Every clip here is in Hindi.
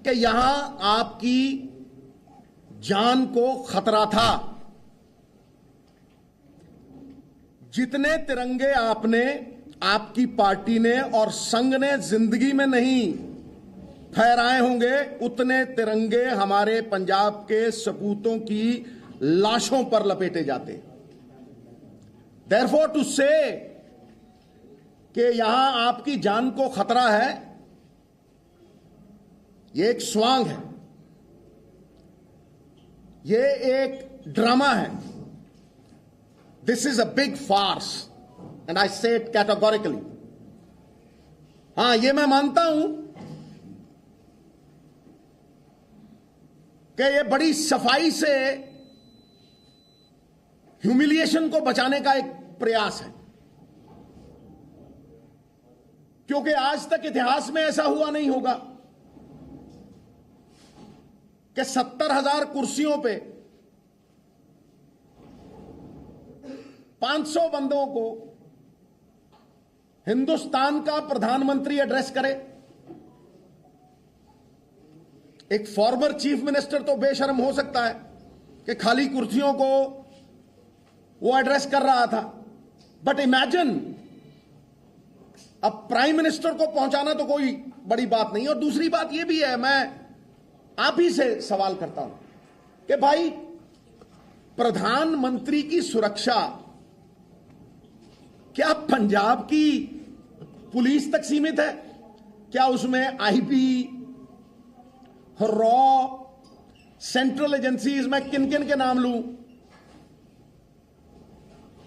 कि यहां आपकी जान को खतरा था। जितने तिरंगे आपने, आपकी पार्टी ने और संघ ने जिंदगी में नहीं फहराए होंगे, उतने तिरंगे हमारे पंजाब के सपूतों की लाशों पर लपेटे जाते। देयरफॉर टू से कि यहां आपकी जान को खतरा है, यह एक स्वांग है, यह एक ड्रामा है। This is a big farce and I say it categorically. हां, यह मैं मानता हूं कि यह बड़ी सफाई से ह्यूमिलिएशन को बचाने का एक प्रयास है, क्योंकि आज तक इतिहास में ऐसा हुआ नहीं होगा कि 70,000 कुर्सियों पे 500 बंदों को हिंदुस्तान का प्रधानमंत्री एड्रेस करे। एक फॉर्मर चीफ मिनिस्टर तो बेशर्म हो सकता है कि खाली कुर्सियों को वो एड्रेस कर रहा था, बट इमेजिन अब प्राइम मिनिस्टर को पहुंचाना तो कोई बड़ी बात नहीं। और दूसरी बात यह भी है, मैं आप ही से सवाल करता हूं कि भाई, प्रधानमंत्री की सुरक्षा क्या पंजाब की पुलिस तक सीमित है? क्या उसमें आईबी, रॉ, सेंट्रल एजेंसीज, मैं किन किन के नाम लूं,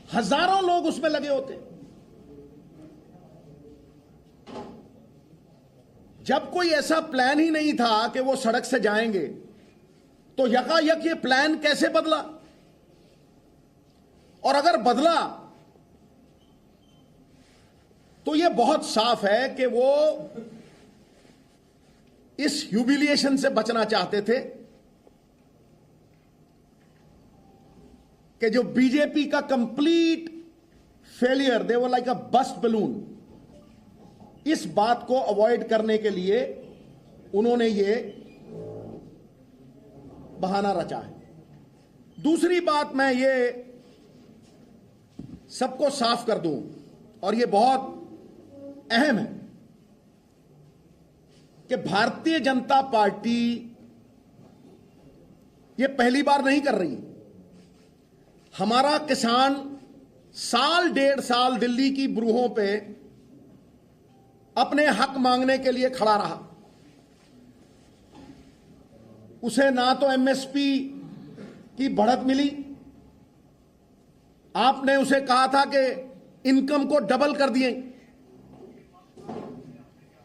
हजारों लोग उसमें लगे होते। जब कोई ऐसा प्लान ही नहीं था कि वो सड़क से जाएंगे, तो यकायक ये प्लान कैसे बदला? और अगर बदला तो ये बहुत साफ है कि वो इस ह्यूमिलिएशन से बचना चाहते थे कि जो बीजेपी का complete failure, they were like a bust balloon, इस बात को अवॉइड करने के लिए उन्होंने ये बहाना रचा है। दूसरी बात मैं ये सबको साफ कर दूं, और ये बहुत अहम है कि भारतीय जनता पार्टी ये पहली बार नहीं कर रही। हमारा किसान साल 1.5 साल दिल्ली की ब्रूहों पे अपने हक मांगने के लिए खड़ा रहा। उसे ना तो एमएसपी की बढ़त मिली, आपने उसे कहा था कि इनकम को डबल कर दिए।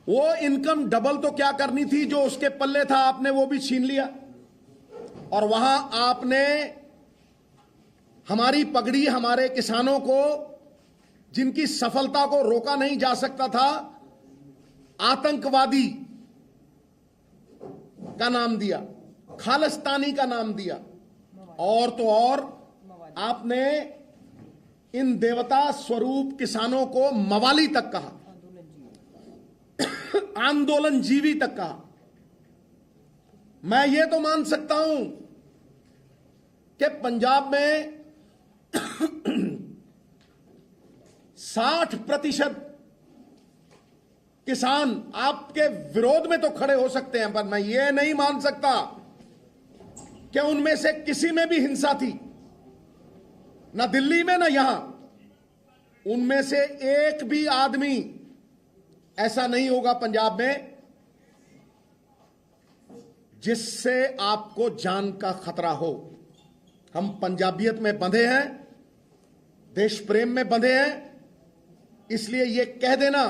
वो इनकम डबल तो क्या करनी थी, जो उसके पल्ले था आपने वो भी छीन लिया। और वहां आपने हमारी पगड़ी, हमारे किसानों को, जिनकी सफलता को रोका नहीं जा सकता था, आतंकवादी का नाम दिया, खालिस्तानी का नाम दिया, और तो और आपने इन देवता स्वरूप किसानों को मवाली तक कहा, आंदोलन जीवी तक कहा। मैं ये तो मान सकता हूं कि पंजाब में 60% किसान आपके विरोध में तो खड़े हो सकते हैं, पर मैं ये नहीं मान सकता कि उनमें से किसी में भी हिंसा थी, ना दिल्ली में ना यहां। उनमें से एक भी आदमी ऐसा नहीं होगा पंजाब में जिससे आपको जान का खतरा हो। हम पंजाबियत में बंधे हैं, देश प्रेम में बंधे हैं, इसलिए यह कह देना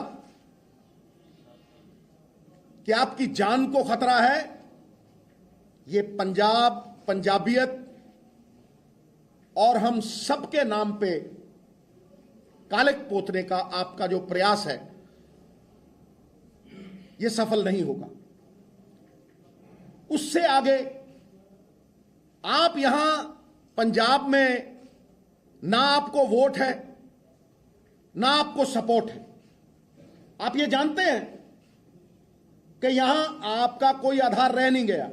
कि आपकी जान को खतरा है, यह पंजाब, पंजाबियत और हम सबके नाम पे कालिक पोतने का आपका जो प्रयास है, यह सफल नहीं होगा। उससे आगे आप यहां पंजाब में ना आपको वोट है, ना आपको सपोर्ट है। आप ये जानते हैं कि यहां आपका कोई आधार रह नहीं गया,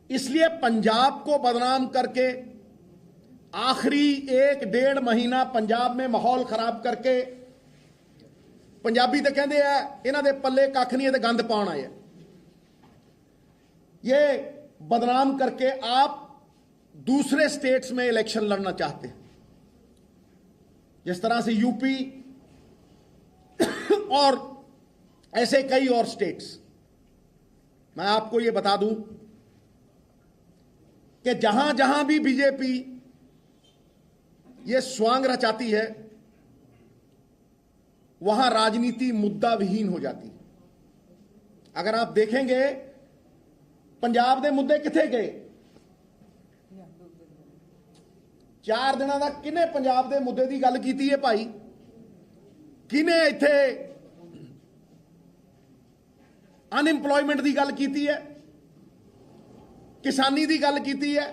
इसलिए पंजाब को बदनाम करके आखिरी 1-1.5 महीना पंजाब में माहौल खराब करके, पंजाबी तो कहते हैं इन्हां दे पल्ले कख नहीं है ते गंद पाउण आए, ये बदनाम करके आप दूसरे स्टेट्स में इलेक्शन लड़ना चाहते हैं, जिस तरह से यूपी और ऐसे कई और स्टेट्स। मैं आपको यह बता दूं कि जहां जहां भी बीजेपी ये स्वांग रचाती है, वहां राजनीति मुद्दा विहीन हो जाती है। अगर आप देखेंगे पंजाब के मुद्दे किथे गए, 4 दिनों का किने पंजाब के मुद्दे की गल की है भाई, किने इत्थे अनएम्पलॉयमेंट की गल की है, किसानी की गल की है,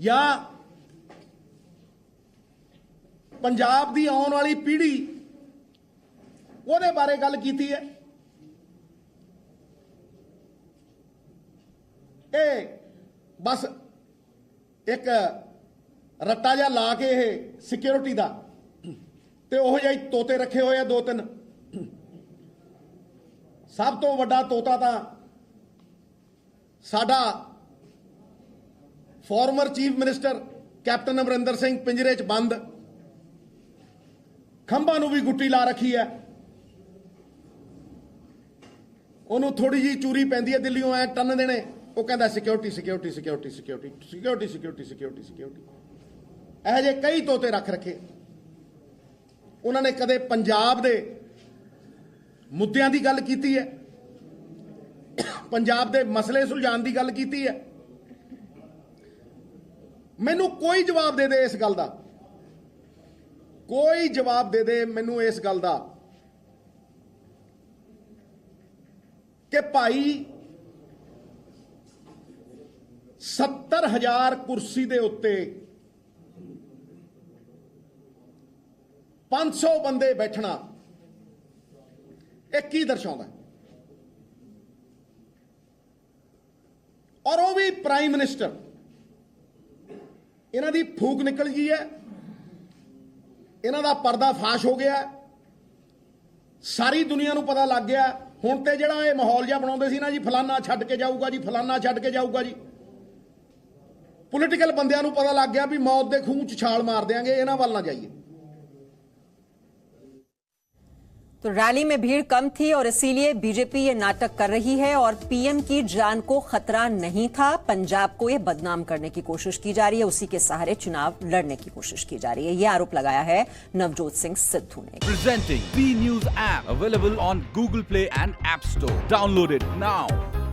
या पंजाब की आने वाली पीढ़ी ਉਹਦੇ बारे गल की है। ये बस एक रट्टा जिहा ला के सिक्योरिटी का ते ओह जिहे तोते रखे हुए 2-3। सब तो वड्डा तोता तां साडा former chief minister captain Amarinder Singh पिंजरे च बंद, खंभा नूं भी गुट्टी ला रखी है, ਉਹਨੂੰ थोड़ी जी चूरी पैंदी है दिल्लीों ऐ टन देने, वो कहता security security security security security security security security. यह जे कई तोते रख रखे, उन्होंने कदे पंजाब दे मुद्दों की गल की है, पंजाब दे मसले सुलझाने की गल की है। मैनू कोई जवाब दे दे इस गल का, कोई जवाब दे दे मैनू इस गल का कि भाई 70,000 कुर्सी दे उत्ते 500 बंदे बैठना एक की दर्शाता है, और वो भी प्राइम मिनिस्टर। इन्हां दी फूक निकल गई है, इन्हां दा पर्दा फाश हो गया, सारी दुनिया नूं पता लग गया। हुण ते जिहड़ा ये माहौल जिहा बनाउंदे सी ना जी, फलाना छड्ड के जाऊगा जी, फलाना छड्ड के जाऊगा जी, पोलीटिकल बंदियां नूं पता लग गया भी मौत दे खूह च छाल मार देंगे, इन्हां वल ना जाइए। तो रैली में भीड़ कम थी और इसीलिए बीजेपी ये नाटक कर रही है और पीएम की जान को खतरा नहीं था, पंजाब को ये बदनाम करने की कोशिश की जा रही है, उसी के सहारे चुनाव लड़ने की कोशिश की जा रही है, ये आरोप लगाया है नवजोत सिंह सिद्धू ने। Presenting B News app available on Google Play and App Store. Download it now.